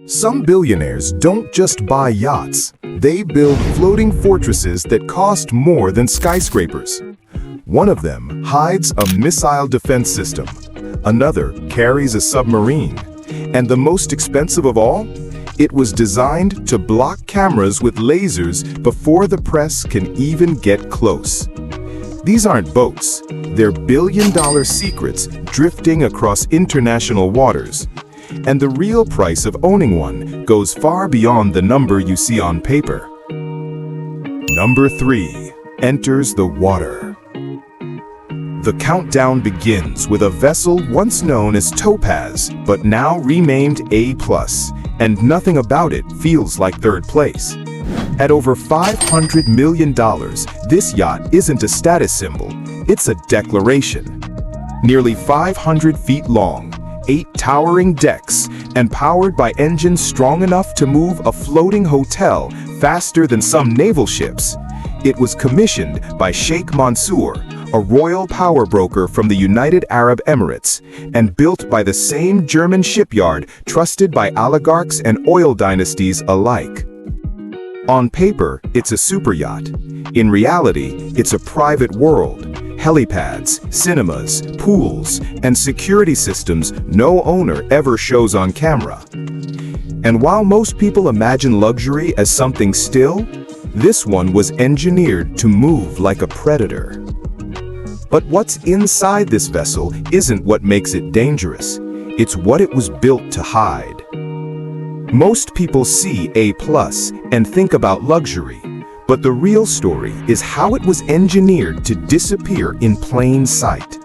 Some billionaires don't just buy yachts, they build floating fortresses that cost more than skyscrapers. One of them hides a missile defense system, another carries a submarine, and the most expensive of all? It was designed to block cameras with lasers before the press can even get close. These aren't boats, they're billion-dollar secrets drifting across international waters. And the real price of owning one goes far beyond the number you see on paper. Number 3 enters the water. The countdown begins with a vessel once known as Topaz, but now renamed A+, and nothing about it feels like third place. At over $500 million, this yacht isn't a status symbol, it's a declaration. Nearly 500 feet long, 8 towering decks, and powered by engines strong enough to move a floating hotel faster than some naval ships. It was commissioned by Sheikh Mansour, a royal power broker from the United Arab Emirates, and built by the same German shipyard trusted by oligarchs and oil dynasties alike. On paper, it's a superyacht. In reality, it's a private world. Helipads, cinemas, pools, and security systems no owner ever shows on camera. And while most people imagine luxury as something still, this one was engineered to move like a predator. But what's inside this vessel isn't what makes it dangerous. It's what it was built to hide. Most people see A+ and think about luxury, but the real story is how it was engineered to disappear in plain sight.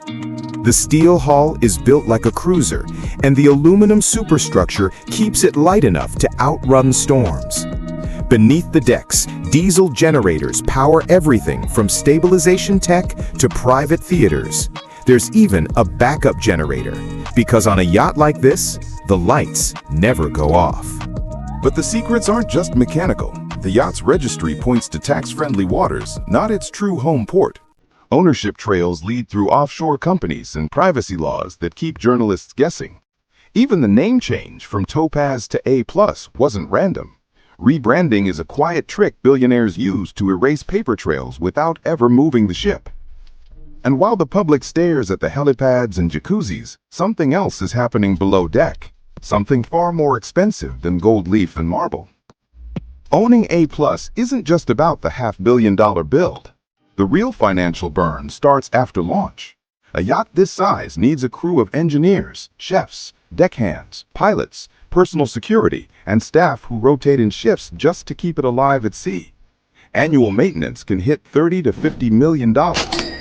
The steel hull is built like a cruiser, and the aluminum superstructure keeps it light enough to outrun storms. Beneath the decks, diesel generators power everything from stabilization tech to private theaters. There's even a backup generator, because on a yacht like this, the lights never go off. But the secrets aren't just mechanical. The yacht's registry points to tax-friendly waters, not its true home port. Ownership trails lead through offshore companies and privacy laws that keep journalists guessing. Even the name change from Topaz to A+ wasn't random. Rebranding is a quiet trick billionaires use to erase paper trails without ever moving the ship. And while the public stares at the helipads and jacuzzis, something else is happening below deck. Something far more expensive than gold leaf and marble. Owning A+ isn't just about the $500 million build. The real financial burn starts after launch. A yacht this size needs a crew of engineers, chefs, deckhands, pilots, personal security, and staff who rotate in shifts just to keep it alive at sea. Annual maintenance can hit $30 to $50 million,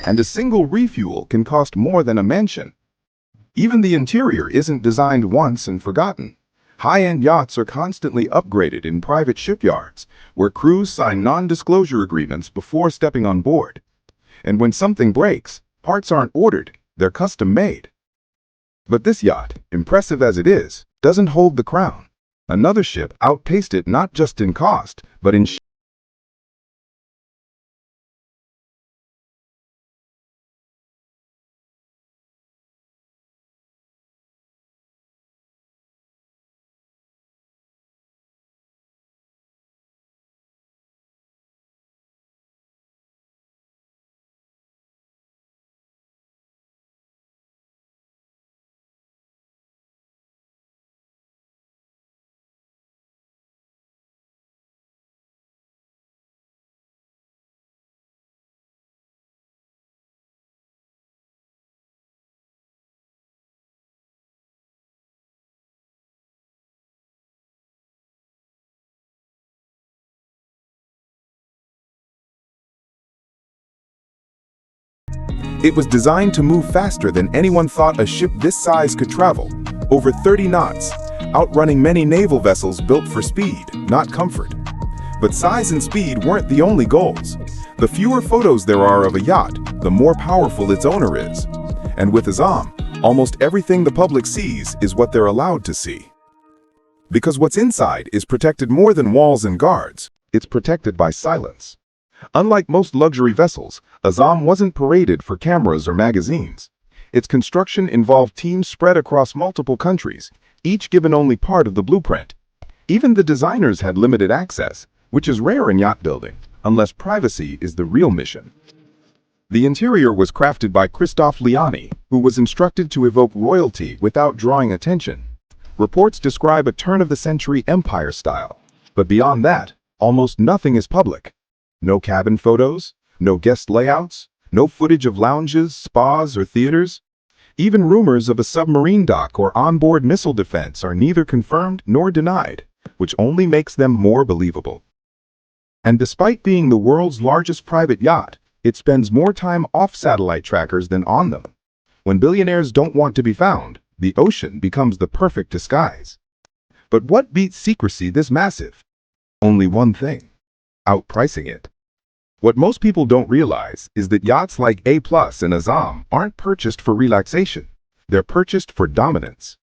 and a single refuel can cost more than a mansion. Even the interior isn't designed once and forgotten. High-end yachts are constantly upgraded in private shipyards, where crews sign non-disclosure agreements before stepping on board. And when something breaks, parts aren't ordered, they're custom-made. But this yacht, impressive as it is, doesn't hold the crown. Another ship outpaced it not just in cost, but in It was designed to move faster than anyone thought a ship this size could travel, over 30 knots, outrunning many naval vessels built for speed, not comfort. But size and speed weren't the only goals. The fewer photos there are of a yacht, the more powerful its owner is. And with Azzam, almost everything the public sees is what they're allowed to see. Because what's inside is protected more than walls and guards, it's protected by silence. Unlike most luxury vessels, Azzam wasn't paraded for cameras or magazines. Its construction involved teams spread across multiple countries, each given only part of the blueprint. Even the designers had limited access, which is rare in yacht building, unless privacy is the real mission. The interior was crafted by Christophe Liani, who was instructed to evoke royalty without drawing attention. Reports describe a turn-of-the-century empire style, but beyond that, almost nothing is public. No cabin photos, no guest layouts, no footage of lounges, spas, or theaters. Even rumors of a submarine dock or onboard missile defense are neither confirmed nor denied, which only makes them more believable. And despite being the world's largest private yacht, it spends more time off satellite trackers than on them. When billionaires don't want to be found, the ocean becomes the perfect disguise. But what beats secrecy this massive? Only one thing: outpricing it. What most people don't realize is that yachts like A and Azzam aren't purchased for relaxation. They're purchased for dominance.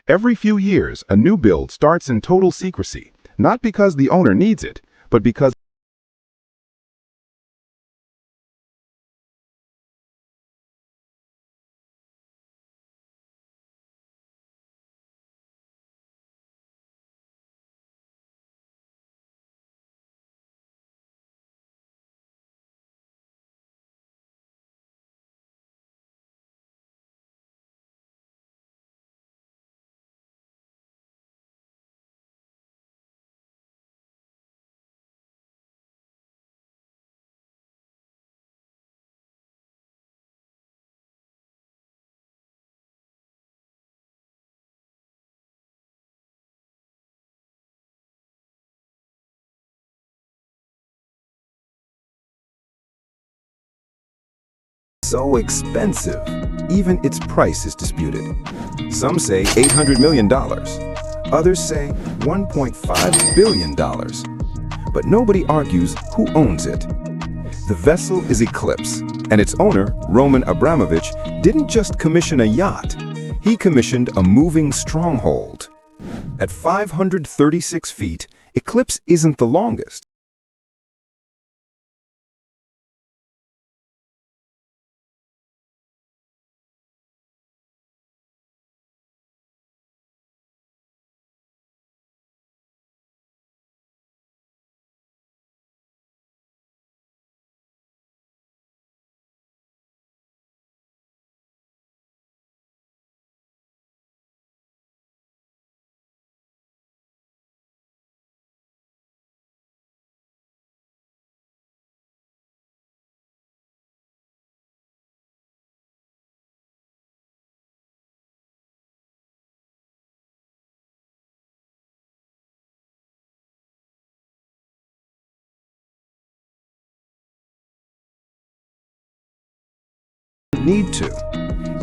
Every few years, a new build starts in total secrecy, not because the owner needs it, but because So expensive, even its price is disputed. Some say $800 million, others say $1.5 billion. But nobody argues who owns it. The vessel is Eclipse, and its owner, Roman Abramovich, didn't just commission a yacht, he commissioned a moving stronghold. At 536 feet, Eclipse isn't the longest. Need to.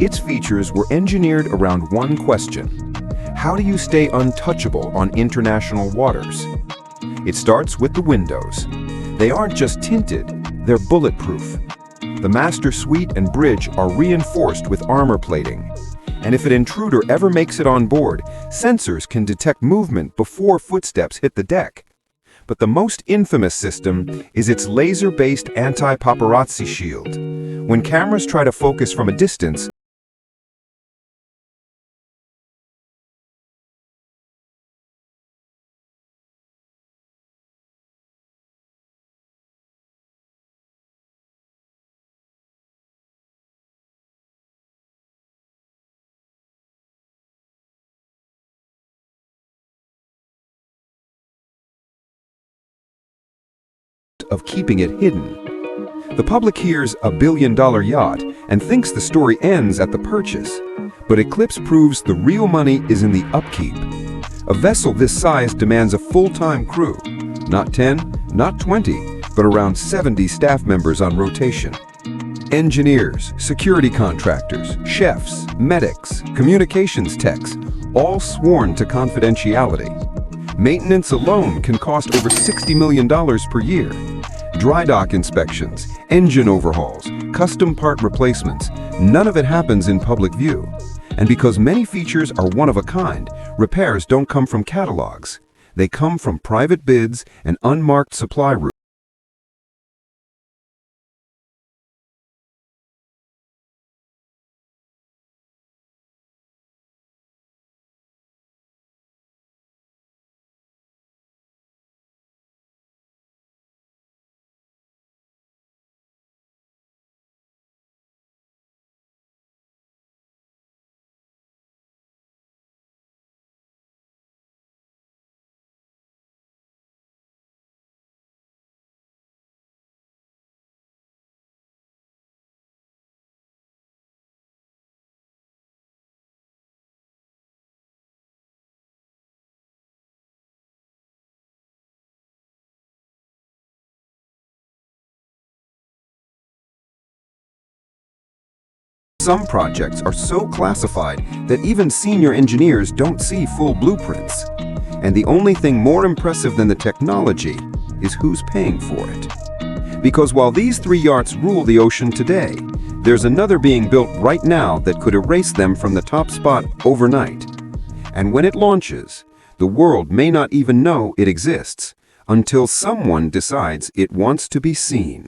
Its features were engineered around one question: how do you stay untouchable on international waters? It starts with the windows. They aren't just tinted, they're bulletproof. The master suite and bridge are reinforced with armor plating. And if an intruder ever makes it on board, sensors can detect movement before footsteps hit the deck. But the most infamous system is its laser-based anti-paparazzi shield. When cameras try to focus from a distance, of keeping it hidden. The public hears a billion-dollar yacht and thinks the story ends at the purchase. But Eclipse proves the real money is in the upkeep. A vessel this size demands a full-time crew. Not 10, not 20, but around 70 staff members on rotation. Engineers, security contractors, chefs, medics, communications techs, all sworn to confidentiality. Maintenance alone can cost over $60 million per year. Dry dock inspections, engine overhauls, custom part replacements, none of it happens in public view. And because many features are one of a kind, repairs don't come from catalogs. They come from private bids and unmarked supply routes. Some projects are so classified that even senior engineers don't see full blueprints. And the only thing more impressive than the technology is who's paying for it. Because while these 3 yachts rule the ocean today, there's another being built right now that could erase them from the top spot overnight. And when it launches, the world may not even know it exists until someone decides it wants to be seen.